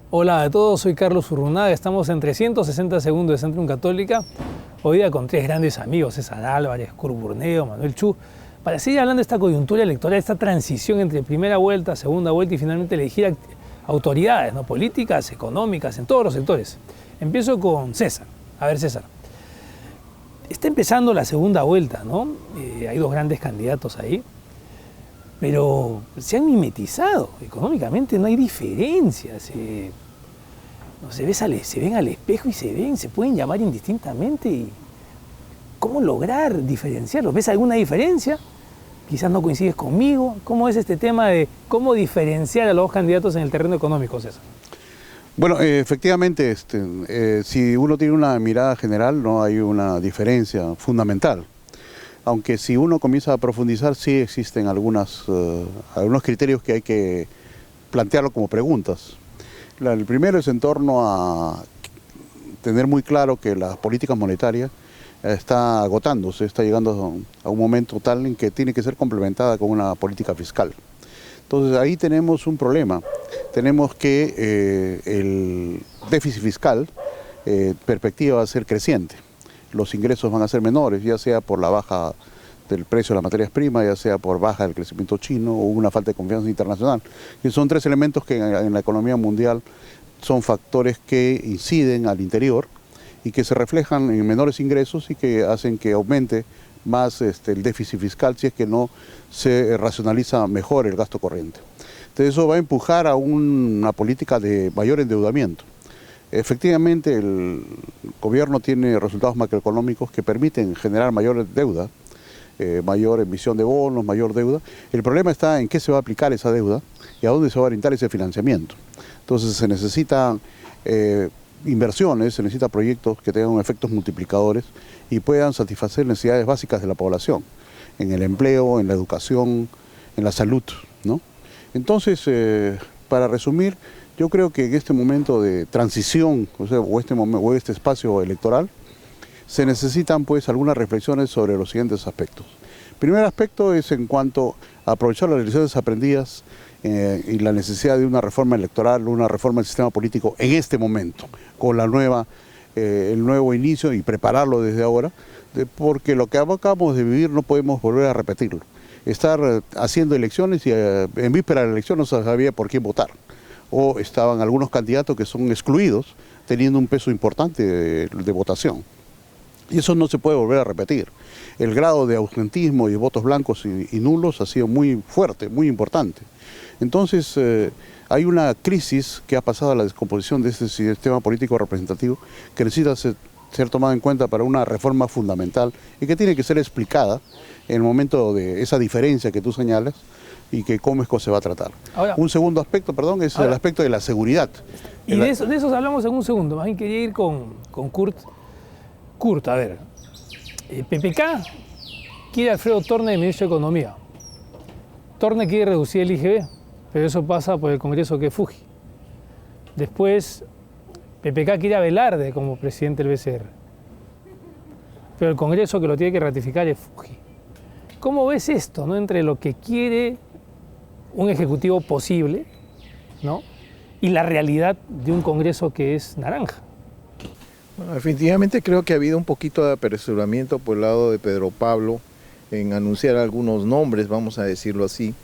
Hola a todos, soy Carlos Urrunaga, estamos en 360 segundos de Centrum Católica, hoy día con tres grandes amigos, César Álvarez, Kurt Burneo, Manuel Chu, para seguir hablando de esta coyuntura electoral, esta transición entre primera vuelta, segunda vuelta y finalmente elegir autoridades, ¿no? Políticas, económicas, en todos los sectores. Empiezo con César. A ver, César, está empezando la segunda vuelta, ¿no? Hay dos grandes candidatos ahí, pero se han mimetizado, económicamente no hay diferencias. No, se ven al espejo y se pueden llamar indistintamente. Y ¿cómo lograr diferenciarlos? ¿Ves alguna diferencia? Quizás no coincides conmigo. ¿Cómo es este tema de cómo diferenciar a los dos candidatos en el terreno económico, César? Bueno, efectivamente, si uno tiene una mirada general, no hay una diferencia fundamental. Aunque si uno comienza a profundizar, sí existen algunos criterios que hay que plantearlo como preguntas. El primero es en torno a tener muy claro que las políticas monetarias está agotándose, está llegando a un momento tal en que tiene que ser complementada con una política fiscal. Entonces ahí tenemos un problema. Tenemos que el déficit fiscal, perspectiva va a ser creciente. Los ingresos van a ser menores, ya sea por la baja del precio de las materias primas, ya sea por baja del crecimiento chino o una falta de confianza internacional. Y son tres elementos que en la economía mundial son factores que inciden al interior y que se reflejan en menores ingresos y que hacen que aumente más el déficit fiscal si es que no se racionaliza mejor el gasto corriente. Entonces eso va a empujar a una política de mayor endeudamiento. Efectivamente, el gobierno tiene resultados macroeconómicos que permiten generar mayor deuda, mayor emisión de bonos, mayor deuda. El problema está en qué se va a aplicar esa deuda y a dónde se va a orientar ese financiamiento. Entonces se necesitan inversiones, se necesitan proyectos que tengan efectos multiplicadores y puedan satisfacer necesidades básicas de la población, en el empleo, en la educación, en la salud, ¿no? Entonces, para resumir, yo creo que en este momento de transición, o este espacio electoral, se necesitan pues algunas reflexiones sobre los siguientes aspectos. El primer aspecto es en cuanto a aprovechar las lecciones aprendidas y la necesidad de una reforma electoral, una reforma del sistema político en este momento, con el nuevo inicio y prepararlo desde ahora, porque lo que acabamos de vivir no podemos volver a repetirlo. Estar haciendo elecciones y en víspera de la elección no se sabía por quién votar. O estaban algunos candidatos que son excluidos teniendo un peso importante de votación. Y eso no se puede volver a repetir. El grado de ausentismo y de votos blancos y nulos ha sido muy fuerte, muy importante. Entonces hay una crisis que ha pasado a la descomposición de este sistema político representativo que necesita ser tomada en cuenta para una reforma fundamental y que tiene que ser explicada en el momento de esa diferencia que tú señalas y que cómo es que se va a tratar. Ahora, un segundo aspecto, perdón, es el aspecto de la seguridad. Y de eso hablamos en un segundo. Más bien quería ir con Kurt. Kurt, a ver, PPK quiere a Alfredo Torne de ministro de Economía. Torne quiere reducir el IGB, pero eso pasa por el Congreso que es Fuji. Después, PPK quiere a Velarde como presidente del BCR. Pero el Congreso que lo tiene que ratificar es Fuji. ¿Cómo ves esto, no? Entre lo que quiere un ejecutivo posible, ¿no? Y la realidad de un Congreso que es naranja? Bueno, definitivamente creo que ha habido un poquito de apresuramiento por el lado de Pedro Pablo en anunciar algunos nombres, vamos a decirlo así,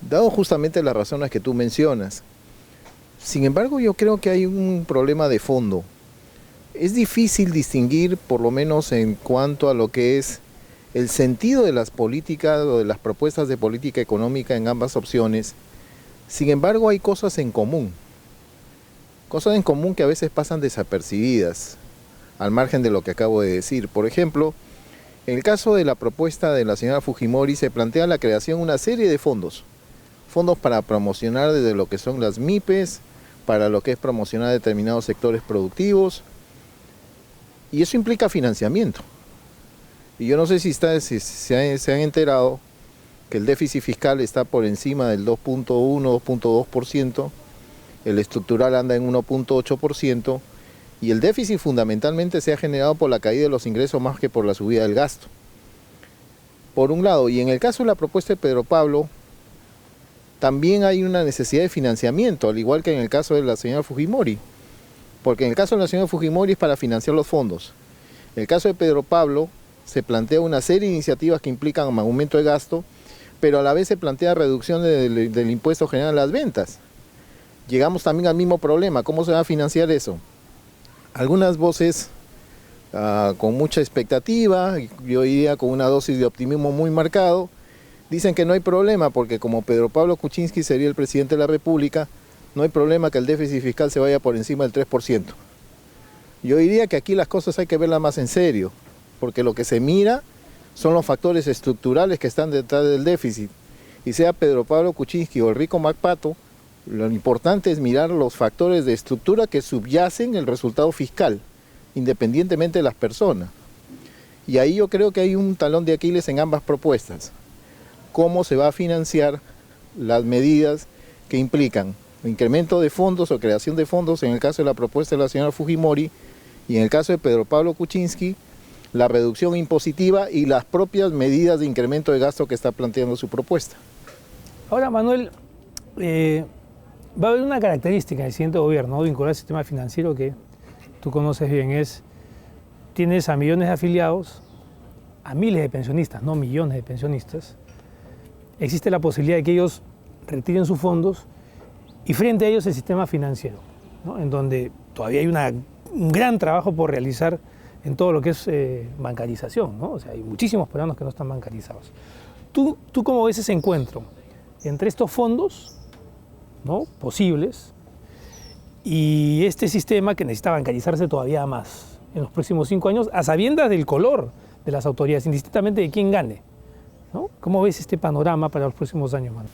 dado justamente las razones que tú mencionas. Sin embargo, yo creo que hay un problema de fondo. Es difícil distinguir, por lo menos en cuanto a lo que es el sentido de las políticas o de las propuestas de política económica en ambas opciones. Sin embargo, hay cosas en común que a veces pasan desapercibidas, al margen de lo que acabo de decir. Por ejemplo, en el caso de la propuesta de la señora Fujimori se plantea la creación de una serie de fondos para promocionar desde lo que son las MIPES, para lo que es promocionar determinados sectores productivos, y eso implica financiamiento. Y yo no sé si se han enterado que el déficit fiscal está por encima del 2.1, 2.2%, el estructural anda en 1.8%, y el déficit fundamentalmente se ha generado por la caída de los ingresos más que por la subida del gasto. Por un lado, y en el caso de la propuesta de Pedro Pablo, también hay una necesidad de financiamiento, al igual que en el caso de la señora Fujimori. Porque en el caso de la señora Fujimori es para financiar los fondos. En el caso de Pedro Pablo se plantea una serie de iniciativas que implican un aumento de gasto, pero a la vez se plantea reducción del impuesto general a las ventas. Llegamos también al mismo problema, ¿cómo se va a financiar eso? Algunas voces con mucha expectativa, yo diría con una dosis de optimismo muy marcado, dicen que no hay problema porque como Pedro Pablo Kuczynski sería el presidente de la República, no hay problema que el déficit fiscal se vaya por encima del 3%. Yo diría que aquí las cosas hay que verlas más en serio, porque lo que se mira son los factores estructurales que están detrás del déficit. Y sea Pedro Pablo Kuczynski o Enrico Magpato, lo importante es mirar los factores de estructura que subyacen el resultado fiscal, independientemente de las personas. Y ahí yo creo que hay un talón de Aquiles en ambas propuestas. ¿Cómo se va a financiar las medidas que implican incremento de fondos o creación de fondos en el caso de la propuesta de la señora Fujimori y en el caso de Pedro Pablo Kuczynski, la reducción impositiva y las propias medidas de incremento de gasto que está planteando su propuesta? Ahora, Manuel, va a haber una característica del siguiente gobierno, ¿no?, vinculada al sistema financiero que tú conoces bien, tienes a millones de afiliados, a miles de pensionistas, no millones de pensionistas. Existe la posibilidad de que ellos retiren sus fondos y frente a ellos el sistema financiero, ¿no?, en donde todavía hay un gran trabajo por realizar en todo lo que es bancarización, ¿no? O sea, hay muchísimos peruanos que no están bancarizados. ¿Tú cómo ves ese encuentro entre estos fondos, ¿no?, posibles y este sistema que necesita bancarizarse todavía más en los próximos 5 años, a sabiendas del color de las autoridades, indistintamente de quién gane, ¿no? ¿Cómo ves este panorama para los próximos años, Manuel?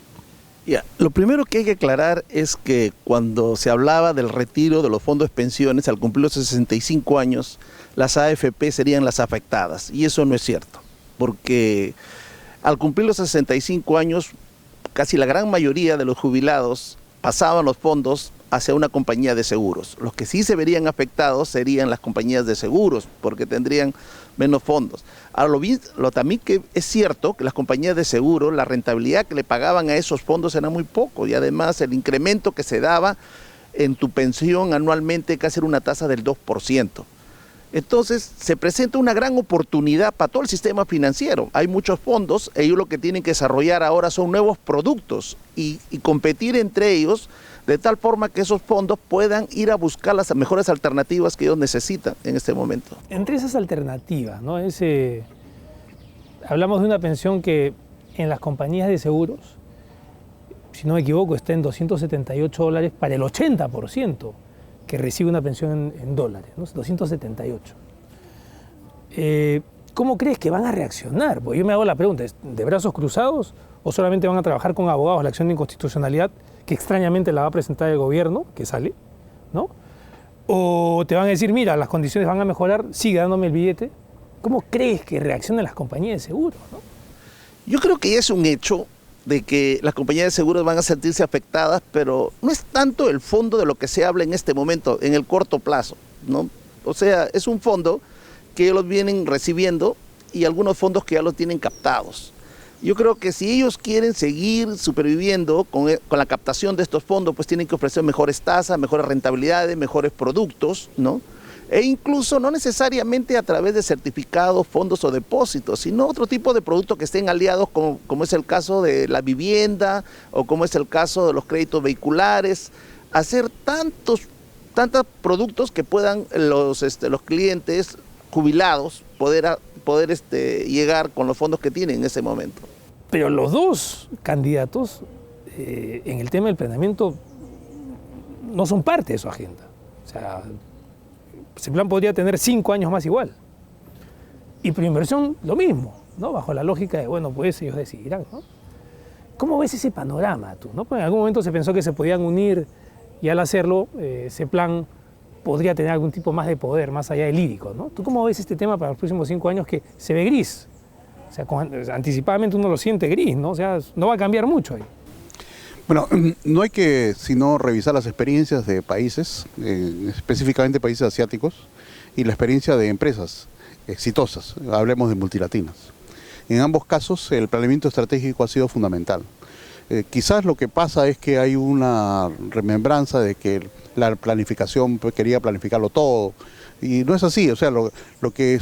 Lo primero que hay que aclarar es que cuando se hablaba del retiro de los fondos de pensiones, al cumplir los 65 años, las AFP serían las afectadas, y eso no es cierto, porque al cumplir los 65 años, casi la gran mayoría de los jubilados pasaban los fondos hacia una compañía de seguros. Los que sí se verían afectados serían las compañías de seguros, porque tendrían menos fondos. Ahora, lo también que es cierto que las compañías de seguros, la rentabilidad que le pagaban a esos fondos era muy poco, y además el incremento que se daba en tu pensión anualmente casi era una tasa del 2%. Entonces se presenta una gran oportunidad para todo el sistema financiero. Hay muchos fondos, ellos lo que tienen que desarrollar ahora son nuevos productos y competir entre ellos de tal forma que esos fondos puedan ir a buscar las mejores alternativas que ellos necesitan en este momento. Entre esas alternativas, ¿no?, hablamos de una pensión que en las compañías de seguros, si no me equivoco, está en $278 para el 80% que recibe una pensión en dólares, ¿no? 278. ¿Cómo crees que van a reaccionar? Porque yo me hago la pregunta, ¿de brazos cruzados o solamente van a trabajar con abogados la acción de inconstitucionalidad, que extrañamente la va a presentar el gobierno, que sale, ¿no? O te van a decir, mira, las condiciones van a mejorar, sigue dándome el billete. ¿Cómo crees que reaccionan las compañías de seguros, ¿no? Yo creo que ya es un hecho de que las compañías de seguros van a sentirse afectadas, pero no es tanto el fondo de lo que se habla en este momento, en el corto plazo, ¿no? O sea, es un fondo que ellos los vienen recibiendo y algunos fondos que ya los tienen captados. Yo creo que si ellos quieren seguir superviviendo con la captación de estos fondos, pues tienen que ofrecer mejores tasas, mejores rentabilidades, mejores productos, ¿no? E incluso no necesariamente a través de certificados, fondos o depósitos, sino otro tipo de productos que estén aliados, como es el caso de la vivienda o como es el caso de los créditos vehiculares, hacer tantos productos que puedan los clientes jubilados poder llegar con los fondos que tienen en ese momento. Pero los dos candidatos en el tema del planeamiento no son parte de su agenda. O sea, ese plan podría tener 5 años más igual. Y Proinversión lo mismo, ¿no? Bajo la lógica de, bueno, pues ellos decidirán, ¿no? ¿Cómo ves ese panorama tú, no? Pues en algún momento se pensó que se podían unir y al hacerlo ese plan podría tener algún tipo más de poder, más allá del lírico, ¿no? ¿Tú cómo ves este tema para los próximos 5 años que se ve gris? O sea, anticipadamente uno lo siente gris, ¿no? O sea, no va a cambiar mucho ahí. Bueno, no hay que sino revisar las experiencias de países, específicamente países asiáticos, y la experiencia de empresas exitosas, hablemos de multilatinas. En ambos casos el planeamiento estratégico ha sido fundamental. Quizás lo que pasa es que hay una remembranza de que la planificación pues, quería planificarlo todo, y no es así. O sea, lo que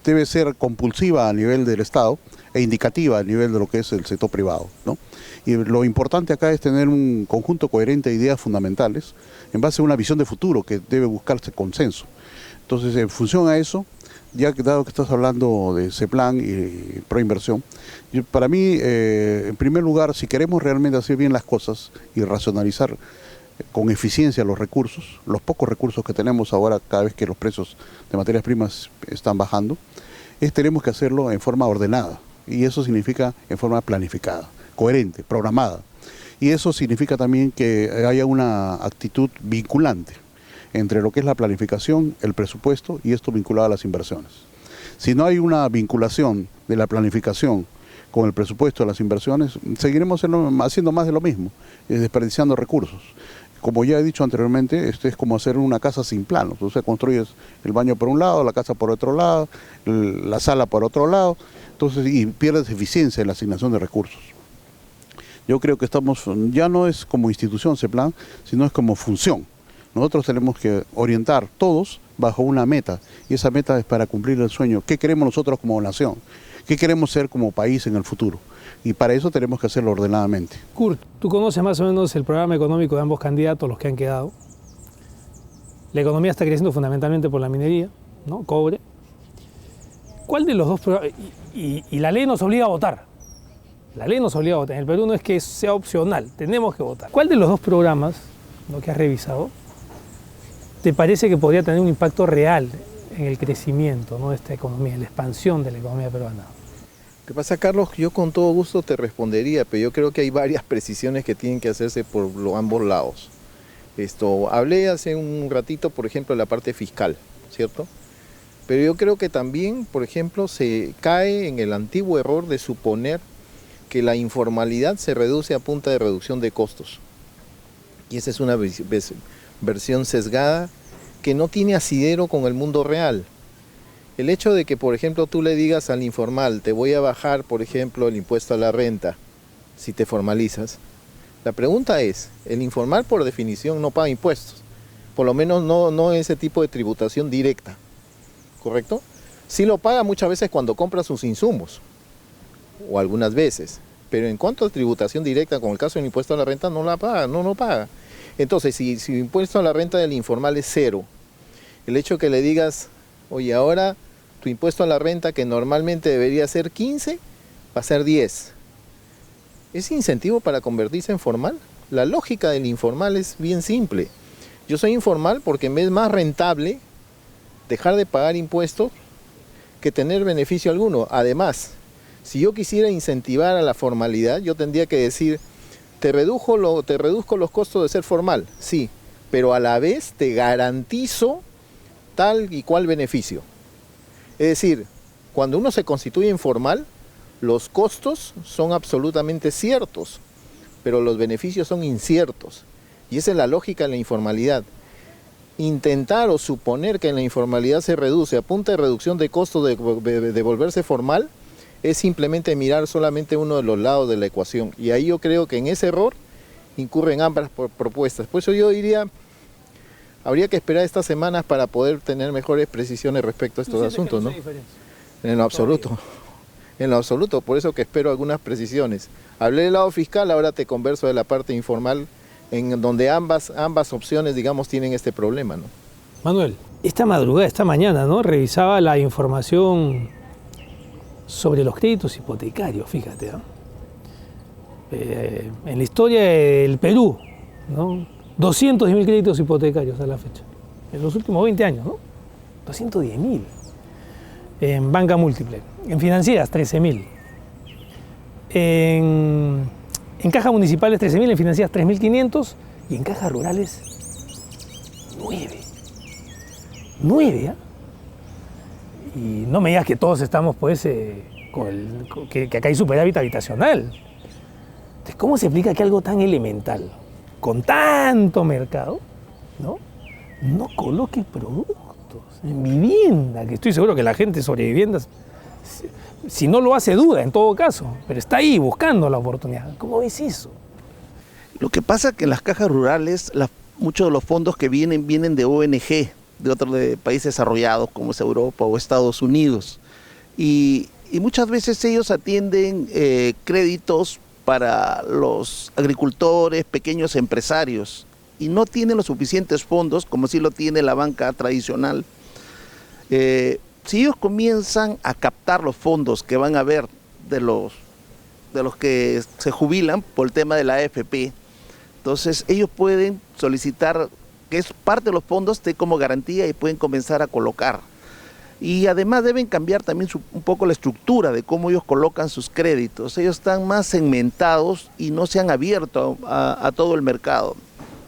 debe ser compulsiva a nivel del Estado e indicativa a nivel de lo que es el sector privado, ¿no? Y lo importante acá es tener un conjunto coherente de ideas fundamentales en base a una visión de futuro que debe buscarse consenso. Entonces, en función a eso, ya que dado que estás hablando de CEPLAN y Proinversión, para mí, en primer lugar, si queremos realmente hacer bien las cosas y racionalizar con eficiencia los recursos, los pocos recursos que tenemos ahora cada vez que los precios de materias primas están bajando, tenemos que hacerlo en forma ordenada, y eso significa en forma planificada, coherente, programada, y eso significa también que haya una actitud vinculante entre lo que es la planificación, el presupuesto y esto vinculado a las inversiones. Si no hay una vinculación de la planificación con el presupuesto de las inversiones, seguiremos haciendo más de lo mismo, desperdiciando recursos. Como ya he dicho anteriormente, es como hacer una casa sin planos. O sea, construyes el baño por un lado, la casa por otro lado, la sala por otro lado, entonces, y pierdes eficiencia en la asignación de recursos. Yo creo que ya no es como institución CEPLAN, sino es como función. Nosotros tenemos que orientar todos bajo una meta, y esa meta es para cumplir el sueño. ¿Qué queremos nosotros como nación? ¿Qué queremos ser como país en el futuro? Y para eso tenemos que hacerlo ordenadamente. Kurt, tú conoces más o menos el programa económico de ambos candidatos, los que han quedado. La economía está creciendo fundamentalmente por la minería, ¿no? Cobre. ¿Cuál de los dos programas? Y la ley nos obliga a votar. La ley nos obliga a votar. En el Perú no es que sea opcional, tenemos que votar. ¿Cuál de los dos programas, lo que has revisado, te parece que podría tener un impacto real en el crecimiento, ¿no?, de esta economía, en la expansión de la economía peruana? ¿Qué pasa, Carlos? Yo con todo gusto te respondería, pero yo creo que hay varias precisiones que tienen que hacerse por ambos lados. Hablé hace un ratito, por ejemplo, de la parte fiscal, ¿cierto? Pero yo creo que también, por ejemplo, se cae en el antiguo error de suponer que la informalidad se reduce a punta de reducción de costos. Y esa es una versión sesgada que no tiene asidero con el mundo real. El hecho de que, por ejemplo, tú le digas al informal, te voy a bajar, por ejemplo, el impuesto a la renta, si te formalizas. La pregunta es, el informal por definición no paga impuestos, por lo menos no ese tipo de tributación directa, ¿correcto? Sí lo paga muchas veces cuando compra sus insumos, o algunas veces, pero en cuanto a tributación directa, con el caso del impuesto a la renta, no la paga, no lo paga. Entonces, si el impuesto a la renta del informal es cero, el hecho que le digas, oye, ahora tu impuesto a la renta, que normalmente debería ser 15, va a ser 10. ¿Es incentivo para convertirse en formal? La lógica del informal es bien simple. Yo soy informal porque me es más rentable dejar de pagar impuestos que tener beneficio alguno. Además, si yo quisiera incentivar a la formalidad, yo tendría que decir, te reduzco los costos de ser formal, sí, pero a la vez te garantizo tal y cual beneficio. Es decir, cuando uno se constituye informal, los costos son absolutamente ciertos, pero los beneficios son inciertos. Y esa es la lógica de la informalidad. Intentar o suponer que en la informalidad se reduce a punta de reducción de costos de volverse formal es simplemente mirar solamente uno de los lados de la ecuación. Y ahí yo creo que en ese error incurren ambas propuestas. Por eso yo diría, habría que esperar estas semanas para poder tener mejores precisiones respecto a estos asuntos, ¿no? En lo absoluto. En lo absoluto, por eso que espero algunas precisiones. Hablé del lado fiscal, ahora te converso de la parte informal, en donde ambas opciones, digamos, tienen este problema, ¿no? Manuel, esta madrugada, esta mañana, ¿no?, revisaba la información sobre los créditos hipotecarios, fíjate, ¿no? En la historia del Perú, ¿no?, 210.000 créditos hipotecarios a la fecha, en los últimos 20 años, ¿no? 210.000. En banca múltiple, en financieras 13.000, en cajas municipales 13.000, en financieras 3.500 y en cajas rurales 9, ¿eh? Y no me digas que todos estamos pues que acá hay superávit habitacional. Entonces, ¿cómo se explica que algo tan elemental, con tanto mercado, no coloque productos en vivienda? Que estoy seguro que la gente sobre viviendas, si no lo hace, duda en todo caso, pero está ahí buscando la oportunidad. ¿Cómo ves eso? Lo que pasa es que en las cajas rurales muchos de los fondos que vienen de ONG, de otros países desarrollados como es Europa o Estados Unidos. Y muchas veces ellos atienden créditos para los agricultores, pequeños empresarios, y no tienen los suficientes fondos como sí lo tiene la banca tradicional. Si ellos comienzan a captar los fondos que van a haber de los que se jubilan por el tema de la AFP, entonces ellos pueden solicitar que es parte de los fondos esté como garantía y pueden comenzar a colocar. Y además deben cambiar también un poco la estructura de cómo ellos colocan sus créditos. Ellos están más segmentados y no se han abierto a todo el mercado.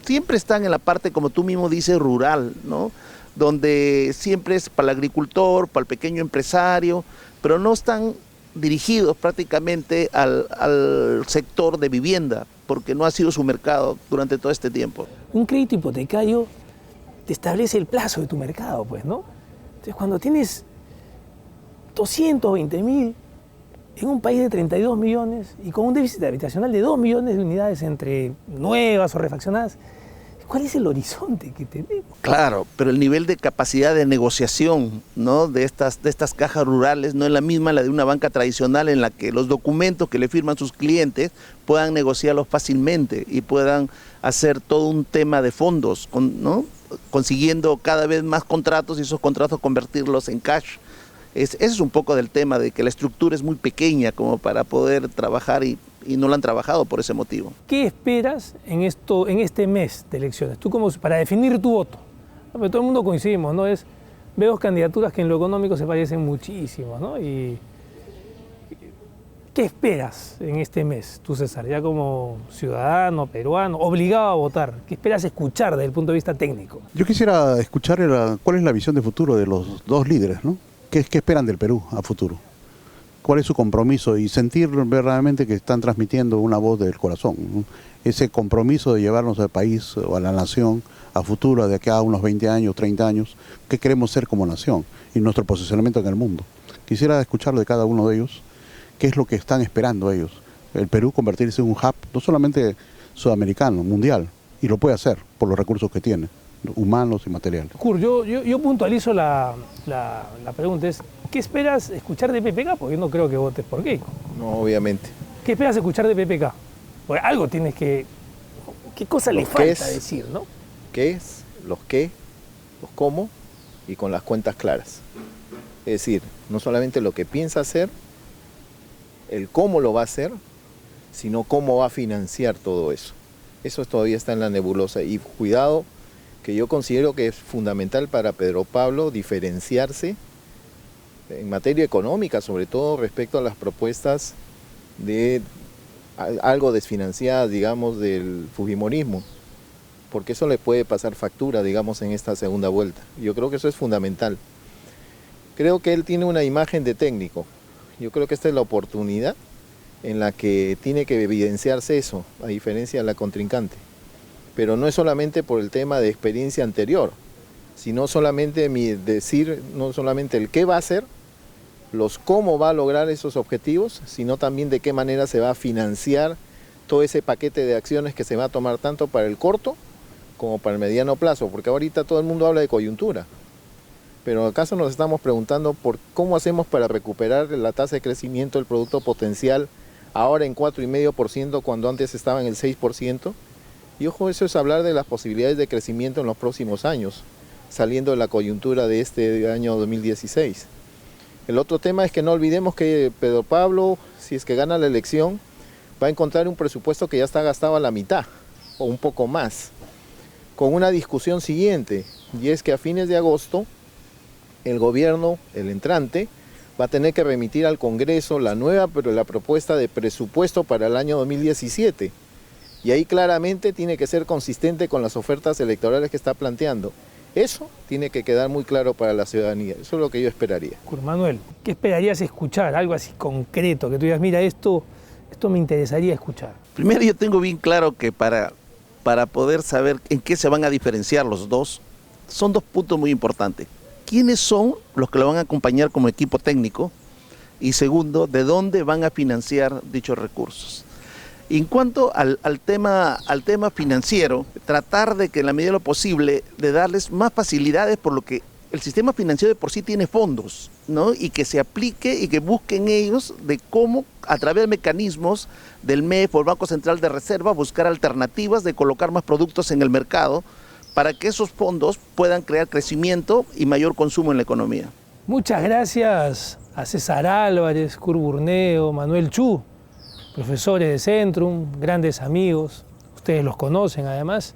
Siempre están en la parte, como tú mismo dices, rural, ¿no? Donde siempre es para el agricultor, para el pequeño empresario, pero no están dirigidos prácticamente al sector de vivienda, porque no ha sido su mercado durante todo este tiempo. Un crédito hipotecario te establece el plazo de tu mercado, pues, ¿no? Entonces, cuando tienes 220.000 en un país de 32 millones y con un déficit habitacional de 2 millones de unidades entre nuevas o refaccionadas, ¿cuál es el horizonte que tenemos? Claro, pero el nivel de capacidad de negociación, ¿no?, de estas cajas rurales no es la misma la de una banca tradicional, en la que los documentos que le firman sus clientes puedan negociarlos fácilmente y puedan hacer todo un tema de fondos, ¿no?, consiguiendo cada vez más contratos y esos contratos convertirlos en cash. Ese es un poco del tema de que la estructura es muy pequeña como para poder trabajar y no la han trabajado por ese motivo. ¿Qué esperas en este mes de elecciones? Tú para definir tu voto. Porque todo el mundo coincidimos, ¿no? Veo dos candidaturas que en lo económico se parecen muchísimo, ¿no? Y ¿qué esperas en este mes, tú, César, ya como ciudadano, peruano, obligado a votar? ¿Qué esperas escuchar desde el punto de vista técnico? Yo quisiera escuchar cuál es la visión de futuro de los dos líderes, ¿no? ¿Qué esperan del Perú a futuro? ¿Cuál es su compromiso? Y sentir verdaderamente que están transmitiendo una voz del corazón, ¿no? Ese compromiso de llevarnos al país o a la nación a futuro, de aquí a unos 20 años, 30 años, ¿qué queremos ser como nación? Y nuestro posicionamiento en el mundo. Quisiera escuchar de cada uno de ellos qué es lo que están esperando ellos. El Perú convertirse en un hub, no solamente sudamericano, mundial, y lo puede hacer por los recursos que tiene, humanos y materiales. Kurt, yo puntualizo la pregunta, ¿qué esperas escuchar de PPK? Porque yo no creo que votes por Keiko. No, obviamente. ¿Qué esperas escuchar de PPK? Porque algo tienes que... ¿Qué cosa le falta decir, no? ¿Qué es? Los qué, los cómo y con las cuentas claras. Es decir, no solamente lo que piensa hacer, el cómo lo va a hacer, sino cómo va a financiar todo eso. Eso todavía está en la nebulosa. Y cuidado, que yo considero que es fundamental para Pedro Pablo diferenciarse en materia económica, sobre todo respecto a las propuestas de algo desfinanciadas, digamos, del fujimorismo, porque eso le puede pasar factura, digamos, en esta segunda vuelta. Yo creo que eso es fundamental. Creo que él tiene una imagen de técnico. Yo creo que esta es la oportunidad en la que tiene que evidenciarse eso, a diferencia de la contrincante. Pero no es solamente por el tema de experiencia anterior, sino solamente no solamente el qué va a hacer, los cómo va a lograr esos objetivos, sino también de qué manera se va a financiar todo ese paquete de acciones que se va a tomar tanto para el corto como para el mediano plazo, porque ahorita todo el mundo habla de coyuntura. Pero acaso nos estamos preguntando por cómo hacemos para recuperar la tasa de crecimiento del producto potencial ahora en 4,5% cuando antes estaba en el 6%. Y ojo, eso es hablar de las posibilidades de crecimiento en los próximos años, saliendo de la coyuntura de este año 2016. El otro tema es que no olvidemos que Pedro Pablo, si es que gana la elección, va a encontrar un presupuesto que ya está gastado a la mitad o un poco más, con una discusión siguiente, y es que a fines de agosto el gobierno, el entrante, va a tener que remitir al Congreso la propuesta de presupuesto para el año 2017. Y ahí claramente tiene que ser consistente con las ofertas electorales que está planteando. Eso tiene que quedar muy claro para la ciudadanía. Eso es lo que yo esperaría. Kurt Manuel, ¿qué esperarías escuchar? Algo así concreto, que tú digas, mira, esto me interesaría escuchar. Primero, yo tengo bien claro que para poder saber en qué se van a diferenciar los dos, son dos puntos muy importantes. ¿Quiénes son los que lo van a acompañar como equipo técnico? Y segundo, ¿de dónde van a financiar dichos recursos? En cuanto al tema financiero, tratar de que en la medida de lo posible de darles más facilidades, por lo que el sistema financiero de por sí tiene fondos, ¿no? Y que se aplique y que busquen ellos de cómo, a través de mecanismos del MEF o el Banco Central de Reserva, buscar alternativas de colocar más productos en el mercado para que esos fondos puedan crear crecimiento y mayor consumo en la economía. Muchas gracias a César Álvarez, Kurt Burneo, Manuel Chu, profesores de Centrum, grandes amigos, ustedes los conocen además.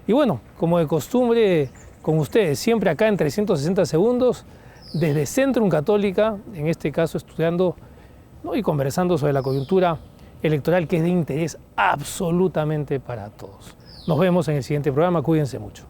Y bueno, como de costumbre, con ustedes, siempre acá en 360 segundos, desde Centrum Católica, en este caso estudiando, ¿no?, y conversando sobre la coyuntura electoral que es de interés absolutamente para todos. Nos vemos en el siguiente programa, cuídense mucho.